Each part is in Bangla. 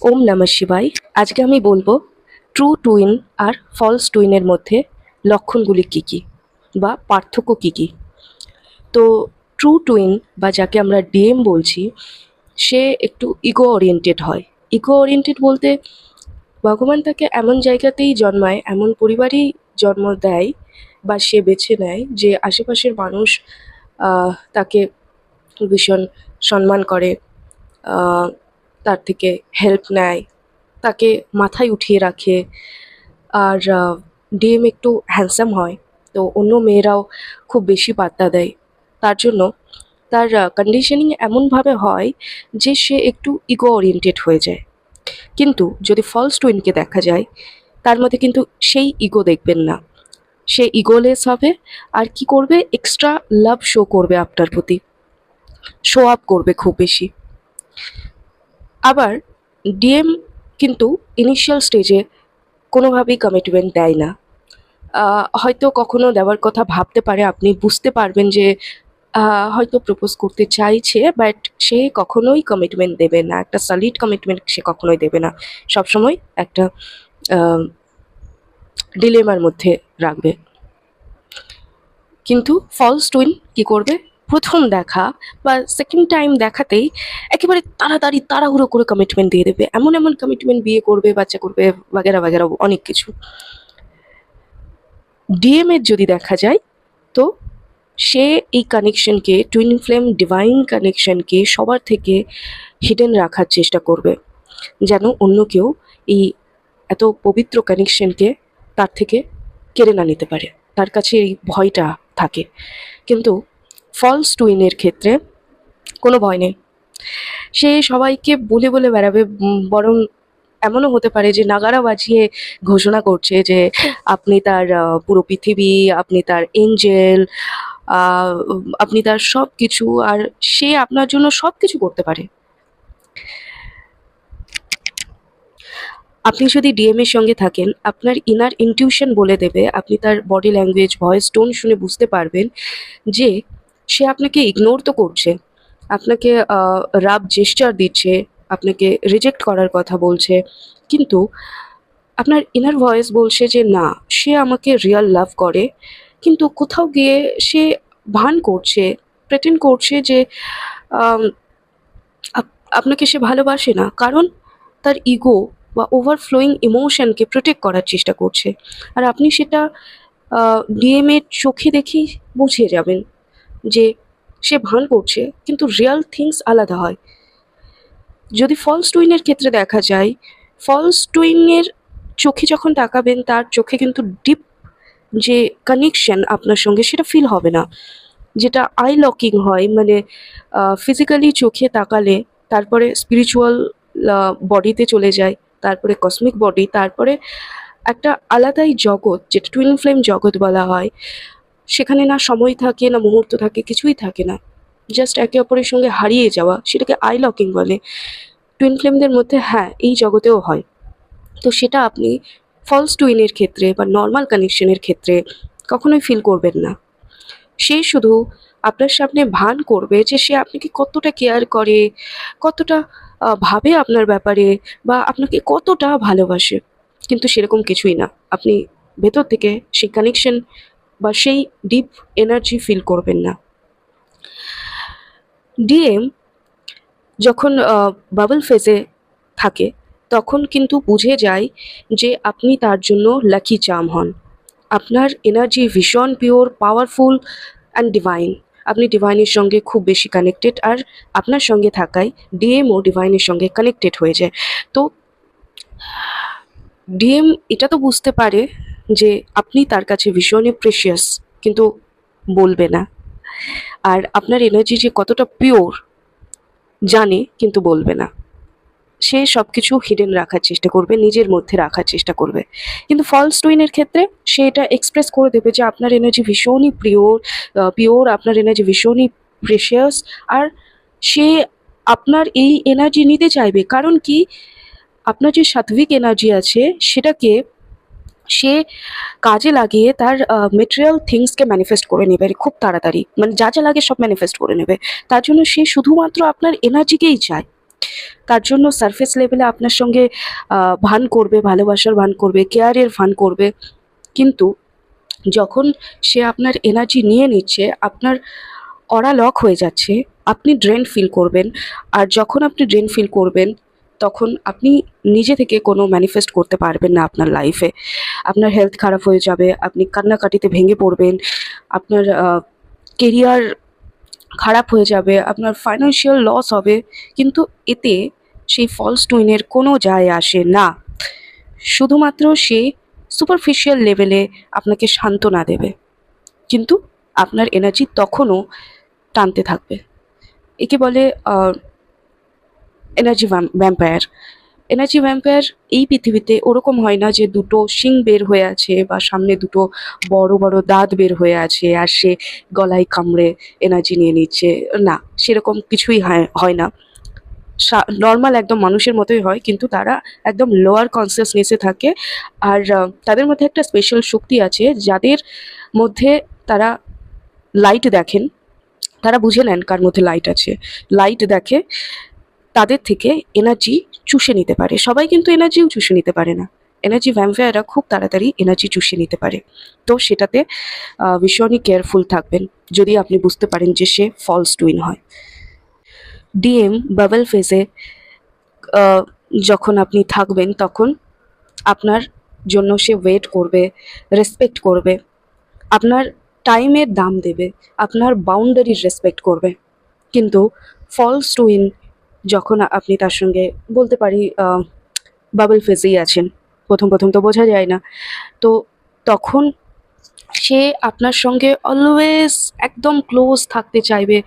ওম নমঃ শিবায়। আজকে আমি বলবো ট্রু টুইন আর ফলস টুইনের মধ্যে লক্ষণগুলি কী কী বা পার্থক্য কী কী। তো ট্রু টুইন বা যাকে আমরা ডিএম বলছি, সে একটু ইগো ওরিয়েন্টেড হয়। ইগো ওরিয়েন্টেড বলতে ভগবান তাকে এমন জায়গাতেই জন্মায়, এমন পরিবারেই জন্ম দেয় বা সে বেছে নেয় যে আশেপাশের মানুষ তাকে ভীষণ সম্মান করে, আহ, তার থেকে হেল্প নেয়, তাকে মাথায় উঠিয়ে রাখে। আর ডিএম একটু হ্যান্ডসাম হয়, তো অন্য মেয়েরাও খুব বেশি পাত্তা দেয়। তার জন্য তার কন্ডিশনিং এমনভাবে হয় যে সে একটু ইগো ওরিয়েন্টেড হয়ে যায়। কিন্তু যদি ফলস টুইনকে দেখা যায়, তার মধ্যে কিন্তু সেই ইগো দেখবেন না। সে ইগোলেস হবে আর কি করবে, এক্সট্রা লাভ শো করবে আপনার প্রতি, শো আপ করবে খুব বেশি। আবার ডিএম কিন্তু ইনিশিয়াল স্টেজে কোনোভাবেই কমিটমেন্ট দেয় না। হয়তো কখনো দেওয়ার কথা ভাবতে পারে, আপনি বুঝতে পারবেন যে হয়তো প্রপোজ করতে চাইছে, বাট সে কখনোই কমিটমেন্ট দেবে না, একটা সলিড কমিটমেন্ট সে কখনোই দেবে না। সবসময় একটা ডিলেমার মধ্যে রাখবে। কিন্তু ফলস টুইন কি করবে, প্রথম দেখা বা সেকেন্ড টাইম দেখাতেই একেবারে তাড়াতাড়ি তাড়াহুড়ো করে কমিটমেন্ট দিয়ে দেবে, এমন এমন কমিটমেন্ট, বিয়ে করবে, বাচ্চা করবে, বাগেরা বাগেরা অনেক কিছু। ডিএম এর যদি দেখা যায়, তো সে এই কানেকশনকে, টুইন ফ্লেম ডিভাইন কানেকশনকে সবার থেকে হিডেন রাখার চেষ্টা করবে, যেন অন্য কেউ এই এত পবিত্র কানেকশনকে তার থেকে কেড়ে না নিতে পারে। তার কাছে এই ভয়টা থাকে। কিন্তু ফলস টুইনের ক্ষেত্রে কোনো ভয় নেই। সে সবাইকে বলে বলে বেড়াবে, বরং এমনও হতে পারে যে নাগারা বাজিয়ে ঘোষণা করছে যে আপনি তার পুরো পৃথিবী, আপনি তার এঞ্জেল, আপনি তার সব কিছু, আর সে আপনার জন্য সব কিছু করতে পারে। আপনি যদি ডিএম এর সঙ্গে থাকেন, আপনার ইনার ইনটিউশন বলে দেবে, আপনি তার বডি ল্যাঙ্গুয়েজ, ভয়েস টোন শুনে বুঝতে পারবেন যে সে আপনাকে ইগনোর তো করছে, আপনাকে রাব জেস্চার দিচ্ছে, আপনাকে রিজেক্ট করার কথা বলছে, কিন্তু আপনার ইনার ভয়েস বলছে যে না, সে আমাকে রিয়াল লাভ করে। কিন্তু কোথাও গিয়ে সে ভান করছে, প্রেটেন্ড করছে যে আম, আপনাকে সে ভালোবাসে না, কারণ তার ইগো বা ওভারফ্লোয়িং ইমোশনকে প্রোটেক্ট করার চেষ্টা করছে। আর আপনি সেটা ডিএম এর চোখে দেখেই বুঝিয়ে যাবেন যে সে ভান করছে, কিন্তু রিয়াল থিংস আলাদা হয়। যদি ফলস টুইনের ক্ষেত্রে দেখা যায়, ফলস টুইনের চোখে যখন তাকাবেন, তার চোখে কিন্তু ডিপ যে কানেকশন আপনার সঙ্গে, সেটা ফিল হবে না। যেটা আই লকিং হয়, মানে ফিজিক্যালি চোখে তাকালে তারপরে স্পিরিচুয়াল বডিতে চলে যায়, তারপরে কসমিক বডি, তারপরে একটা আলাদাই জগৎ, যেটা টুইন ফ্লেম জগৎ বলা হয়। সেখানে না সময় থাকে, না মুহূর্ত থাকে, কিছুই থাকে না, জাস্ট একে অপরের সঙ্গে হারিয়ে যাওয়া, সেটাকে আই লকিং বলে। টুইন ফ্লেমদের মধ্যে হ্যাঁ, এই জগতেও হয়। তো সেটা আপনি ফলস টুইনের ক্ষেত্রে বা নর্মাল কানেকশনের ক্ষেত্রে কখনোই ফিল করবেন না। সে শুধু আপনার সামনে ভান করবে যে সে আপনাকে কতটা কেয়ার করে, কতটা ভাবে আপনার ব্যাপারে, বা আপনাকে কতটা ভালোবাসে। কিন্তু সেরকম কিছুই না। আপনি ভেতর থেকে সেই কানেকশন বা সেই ডিপ এনার্জি ফিল করবেন না। ডিএম যখন বাবল ফেজে থাকে, তখন কিন্তু বুঝে যায় যে আপনি তার জন্য লাকি চার্ম হন। আপনার এনার্জি ভীষণ পিওর, পাওয়ারফুল অ্যান্ড ডিভাইন। আপনি ডিভাইনের সঙ্গে খুব বেশি কানেক্টেড, আর আপনার সঙ্গে থাকায় ডিএমও ডিভাইনের সঙ্গে কানেক্টেড হয়ে যায়। তো ডিএম এটা তো বুঝতে পারে যে আপনি তার কাছে ভীষণই প্রেশিয়াস, কিন্তু বলবে না। আর আপনার এনার্জি যে কতটা পিওর জানে, কিন্তু বলবে না। সে সব কিছু হিডেন রাখার চেষ্টা করবে, নিজের মধ্যে রাখার চেষ্টা করবে। কিন্তু ফলস টুইনের ক্ষেত্রে সে এটা এক্সপ্রেস করে দেবে যে আপনার এনার্জি ভীষণই পিওর, আপনার এনার্জি ভীষণই প্রেশিয়াস। আর সে আপনার এই এনার্জি নিতে চাইবে, কারণ কি, আপনার যে সাত্বিক এনার্জি আছে সেটাকে সে কাজে লাগিয়ে তার মেটেরিয়াল থিংসকে ম্যানিফেস্ট করে নেবে খুব তাড়াতাড়ি, মানে যা যা লাগে সব ম্যানিফেস্ট করে নেবে। তার জন্য সে শুধুমাত্র আপনার এনার্জিকেই চায়। তার জন্য সারফেস লেভেলে আপনার সঙ্গে ভান করবে, ভালোবাসার ভান করবে, কেয়ারের ভান করবে, কিন্তু যখন সে আপনার এনার্জি নিয়ে নিচ্ছে, আপনার অরা লক হয়ে যাচ্ছে, আপনি ড্রেন ফিল করবেন। আর যখন আপনি ড্রেন ফিল করবেন, তখন আপনি নিজে থেকে কোনো ম্যানিফেস্ট করতে পারবেন না আপনার লাইফে। আপনার হেলথ খারাপ হয়ে যাবে, আপনি কান্নাকাটিতে ভেঙে পড়বেন, আপনার কেরিয়ার খারাপ হয়ে যাবে, আপনার ফাইন্যান্সিয়াল লস হবে, কিন্তু এতে সেই ফলস টুইনের কোনো যায় আসে না। শুধুমাত্র সে সুপারফিশিয়াল লেভেলে আপনাকে সান্ত্বনা দেবে, কিন্তু আপনার এনার্জি তখনও টানতে থাকবে। একে বলে এনার্জি ভ্যাম্পায়ার। এনার্জি ভ্যাম্পায়ার এই পৃথিবীতে ওরকম হয় না যে দুটো শিং বের হয়ে আছে বা সামনে দুটো বড় বড় দাঁত বের হয়ে আছে আর সে গলায় কামড়ে এনার্জি নিয়ে নিচ্ছে, না, সেরকম কিছুই হয় না। নর্মাল একদম মানুষের মতোই হয়, কিন্তু তারা একদম লোয়ার কনসিয়াসনেসে থাকে। আর তাদের মধ্যে একটা স্পেশাল শক্তি আছে, যাদের মধ্যে তারা লাইট দেখেন, তারা বুঝে নেন কার মধ্যে লাইট আছে। লাইট দেখে, তাদের থেকে এনার্জি চুষে নিতে পারে। সবাই কিন্তু এনার্জিও চুষে নিতে পারে না। এনার্জি ভ্যাম্পায়াররা খুব তাড়াতাড়ি এনার্জি চুষে নিতে পারে। তো সেটাতে ভীষণই কেয়ারফুল থাকবেন যদি আপনি বুঝতে পারেন যে সে ফলস টুইন হয়। ডিএম বাবল ফেজে যখন আপনি থাকবেন, তখন আপনার জন্য সে ওয়েট করবে, রেসপেক্ট করবে, আপনার টাইমের দাম দেবে, আপনার বাউন্ডারির রেসপেক্ট করবে। কিন্তু ফলস টুইন যখন আপনি তার সঙ্গে বলতে পারি বাবল ফেজেই আছেন, প্রথম প্রথম তো বোঝা যায় না, তো তখন সে আপনার সঙ্গে অলওয়েজ একদম ক্লোজ থাকতে চাইবে,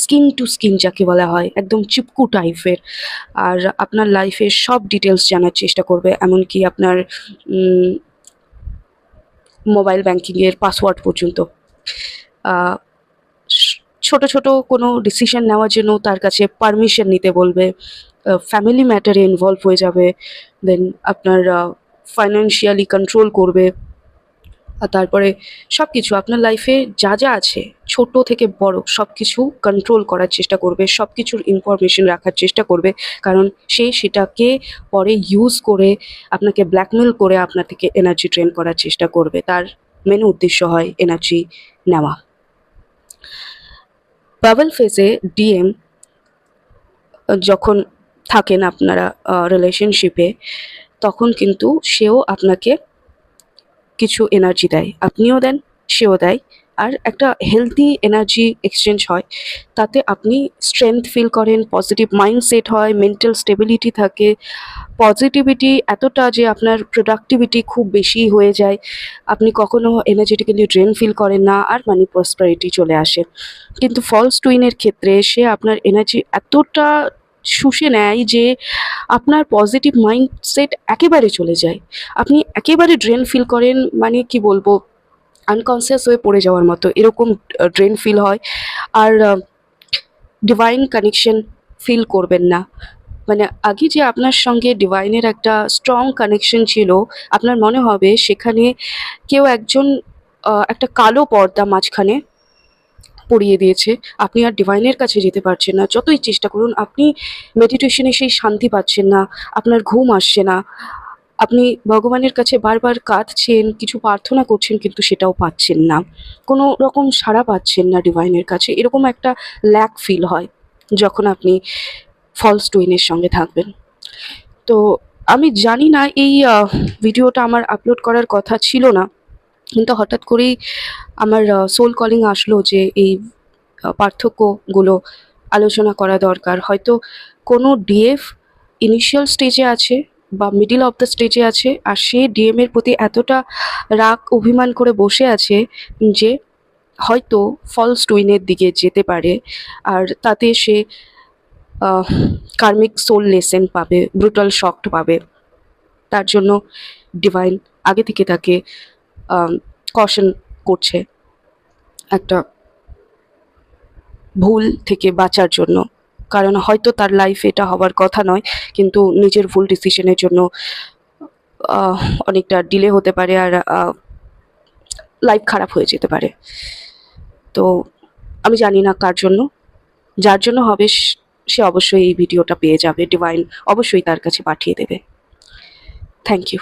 স্কিন টু স্কিন যাকে বলা হয়, একদম চিপকু টাইপের। আর আপনার লাইফের সব ডিটেলস জানার চেষ্টা করবে, এমনকি আপনার মোবাইল ব্যাঙ্কিংয়ের পাসওয়ার্ড পর্যন্ত। ছোট ছোট কোনো ডিসিশন নেওয়ার জন্য তার কাছে পারমিশন নিতে বলবে, ফ্যামিলি ম্যাটারে ইনভলভ হয়ে যাবে, দেন আপনার ফাইন্যান্সিয়ালি কন্ট্রোল করবে। আর তারপরে সব কিছু আপনার লাইফে যা যা আছে, ছোট থেকে বড় সব কিছু কন্ট্রোল করার চেষ্টা করবে, সব কিছুর ইনফরমেশন রাখার চেষ্টা করবে, কারণ সে সেটাকে পরে ইউজ করে আপনাকে ব্ল্যাকমেল করে আপনার থেকে এনার্জি ড্রেন করার চেষ্টা করবে। তার মেন উদ্দেশ্য হয় এনার্জি নেওয়া। বাবল ফেজে ডিএম যখন থাকেন আপনারা রিলেশনশিপে, তখন কিন্তু সেও আপনাকে কিছু এনার্জি দেয়, আপনিও দেন, সেও দেয়। আর একটা হেলদি এনার্জি এক্সচেঞ্জ হয়, তাতে আপনি স্ট্রেংথ ফিল করেন, পজিটিভ মাইন্ডসেট হয়, মেন্টাল স্টেবিলিটি থাকে, পজিটিভিটি এতটা যে আপনার প্রোডাক্টিভিটি খুব বেশি হয়ে যায়, আপনি কখনো এনার্জেটিক্যালি ড্রেন ফিল করেন না, আর মানি প্রসপারিটি চলে আসে। কিন্তু ফলস টুইনের ক্ষেত্রে সে আপনার এনার্জি এতটা শুষে নেয় যে আপনার পজিটিভ মাইন্ডসেট একেবারে চলে যায়, আপনি একেবারে ড্রেন ফিল করেন, মানে কি বলবো, আনকনসিয়াস হয়ে পড়ে যাওয়ার মতো এরকম ড্রেন ফিল হয়। আর ডিভাইন কানেকশন ফিল করবেন না। মানে আগে যে আপনার সঙ্গে ডিভাইনের একটা স্ট্রং কানেকশন ছিল, আপনার মনে হবে সেখানে কেউ একজন একটা কালো পর্দা মাঝখানে পড়িয়ে দিয়েছে, আপনি আর ডিভাইনের কাছে যেতে পারছেন না, যতই চেষ্টা করুন আপনি মেডিটেশনে সেই শান্তি পাচ্ছেন না, আপনার ঘুম আসছে না, আপনি ভগবানের কাছে বারবার কাঁদছেন, কিছু প্রার্থনা করছেন, কিন্তু সেটাও পাচ্ছেন না, কোনো রকম সাড়া পাচ্ছেন না ডিভাইনের কাছে। এরকম একটা ল্যাক ফিল হয় যখন আপনি ফলস টুইনের সঙ্গে থাকবেন। তো আমি জানি না এই ভিডিওটা আমার আপলোড করার কথা ছিল না, কিন্তু হঠাৎ করেই আমার সোল কলিং আসলো যে এই পার্থক্যগুলো আলোচনা করা দরকার। হয়তো কোনো ডিএফ ইনিশিয়াল স্টেজে আছে বা মিডিল অফ দ্য স্টেজে আছে, আর সে ডিএমের প্রতি এতটা রাগ অভিমান করে বসে আছে যে হয়তো ফলস টুইনের দিকে যেতে পারে, আর তাতে সে কার্মিক সোল লেসেন পাবে, ব্রুটাল শকড পাবে। তার জন্য ডিভাইন আগে থেকে তাকে কশন করছে একটা ভুল থেকে বাঁচার জন্য, কারণ হয়তো তার লাইফে এটা হওয়ার কথা নয়, কিন্তু নিজের ভুল ডিসিশনের জন্য অনেকটা ডিলে হতে পারে, আর লাইফ খারাপ হয়ে যেতে পারে। তো আমি জানি না কার জন্য, যার জন্য হবে সে অবশ্যই এই ভিডিওটা পেয়ে যাবে, ডিভাইন অবশ্যই তার কাছে পাঠিয়ে দেবে। Thank you.